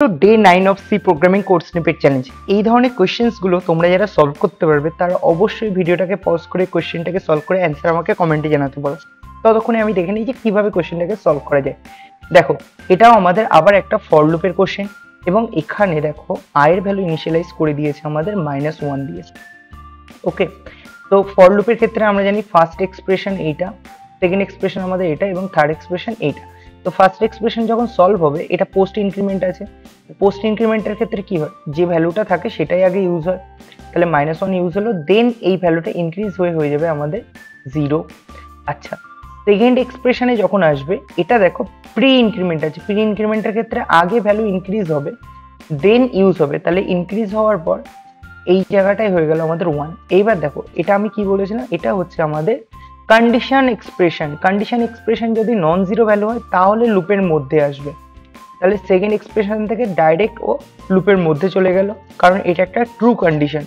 তো day 9 of C programming code snippet challenge. এই ধরনের কোয়েশ্চেন্সগুলো তোমরা যারা সলভ করতে পারবে তারা অবশ্যই ভিডিওটাকে পজ করে কোয়েশ্চেনটাকে সলভ করে অ্যান্সার আমাকে কমেন্টে জানাতে পারো। ততক্ষণে আমি দেখে নিই যে কিভাবে কোয়েশ্চেনটাকে সলভ করা যায়। দেখো, এটাও আমাদের আবার একটা ফর লুপের কোশ্চেন এবং এখানে দেখো আয়ের ভ্যালু ইনিশিয়ালাইজ করে দিয়েছে আমাদের -1 দিয়ে। ওকে, তো ফর লুপের ক্ষেত্রে আমরা জানি ফার্স্ট এক্সপ্রেশন এইটা, সেকেন্ড এক্সপ্রেশন আমাদের এটা এবং থার্ড এক্সপ্রেশন এইটা। তো ফার্স্ট এক্সপ্রেশন যখন সলভ হবে, এটা পোস্ট ইনক্রিমেন্ট আছে। পোস্ট ইনক্রিমেন্টের ক্ষেত্রে কি হয়, যে ভ্যালুটা থাকে সেটাই আগে ইউজ হয়। তাহলে -1 ইউজ হলো, দেন এই ভ্যালুটা ইনক্রিজ হয়ে যাবে আমাদের 0। আচ্ছা, সেকেন্ড এক্সপ্রেশনে যখন আসবে, এটা দেখো প্রি ইনক্রিমেন্ট আছে। প্রি ইনক্রিমেন্টের ক্ষেত্রে আগে ভ্যালু ইনক্রিজ হবে দেন ইউজ হবে। তাহলে ইনক্রিজ হওয়ার পর এই জায়গাটাই হয়ে গেল আমাদের 1। এইবার দেখো, এটা আমি কি বলেছিলাম, এটা হচ্ছে আমাদের কন্ডিশন এক্সপ্রেশন। কন্ডিশন এক্সপ্রেশন যদি নন জিরো ভ্যালু হয় তাহলে লুপের মধ্যে আসবে। তাহলে সেকেন্ড এক্সপ্রেশন থেকে ডাইরেক্ট ও লুপের মধ্যে চলে গেল, কারণ এটা একটা ট্রু কন্ডিশন।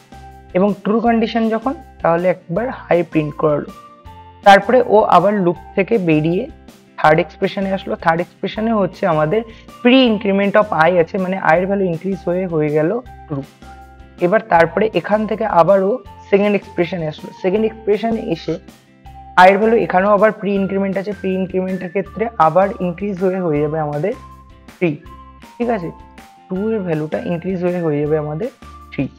এবং ট্রু কন্ডিশন যখন, তাহলে একবার হাই প্রিন্ট করালো। তারপরে ও আবার লুপ থেকে বেরিয়ে থার্ড এক্সপ্রেশনে আসলো। থার্ড এক্সপ্রেশনে হচ্ছে আমাদের প্রি ইনক্রিমেন্ট অফ আই আছে, মানে আয়ের ভ্যালু ইনক্রিজ হয়ে গেল ট্রু। এবার তারপরে এখান থেকে আবারও সেকেন্ড এক্সপ্রেশনে আসলো। সেকেন্ড এক্সপ্রেশনে এসে আয়ের ভ্যালু এখানেও আবার প্রি ইনক্রিমেন্ট আছে। প্রি ইনক্রিমেন্টের ক্ষেত্রে আবার ইনক্রিজ হয়ে যাবে আমাদের 3। ঠিক আছে, 2 এর ভ্যালুটা ইনক্রিজ হয়ে যাবে আমাদের 3।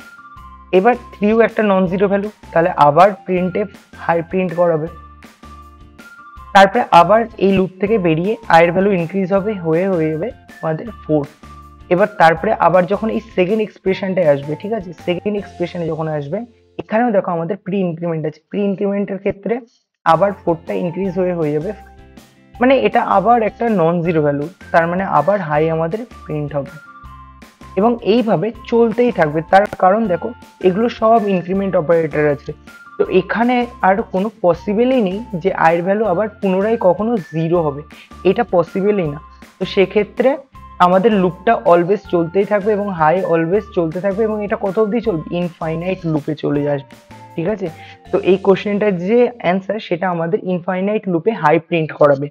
এবার 3ও একটা নন জিরো ভ্যালু, তাহলে আবার প্রিন্টএফ হাই প্রিন্ট করাবে। তারপরে আবার এই লুপ থেকে বেরিয়ে আয়ের ভ্যালু ইনক্রিজ হয়ে যাবে আমাদের 4। এবার তারপরে আবার যখন এই সেকেন্ড এক্সপ্রেশনটায় আসবে, ঠিক আছে, সেকেন্ড এক্সপ্রেশনে যখন আসবে, এখানেও দেখো আমাদের প্রি ইনক্রিমেন্ট আছে। প্রি ইনক্রিমেন্টের ক্ষেত্রে আবার 4টা ইনক্রিজ হয়ে যাবে, মানে এটা আবার একটা নন জিরো ভ্যালু, তার মানে আবার হাই আমাদের প্রিন্ট হবে। এবং এইভাবে চলতেই থাকবে, তার কারণ দেখো এগুলো সব ইনক্রিমেন্ট অপারেটর আছে। তো এখানে আর কোনো পসিবলই নেই যে আয়ের ভ্যালু আবার পুনরায় কখনো 0 হবে, এটা পসিবলই না। তো সেক্ষেত্রে আমাদের লুপটা অলওয়েজ চলতেই থাকবে এবং হাই অলওয়েজ চলতে থাকবে, এবং এটা কত অবধি চলবে, ইনফাইনাইট লুপে চলে আসবে। ঠিক আছে, তো এই কোশ্চেনটার যে অ্যান্সার সেটা আমাদের ইনফাইনাইট লুপে হাই প্রিন্ট করাবে।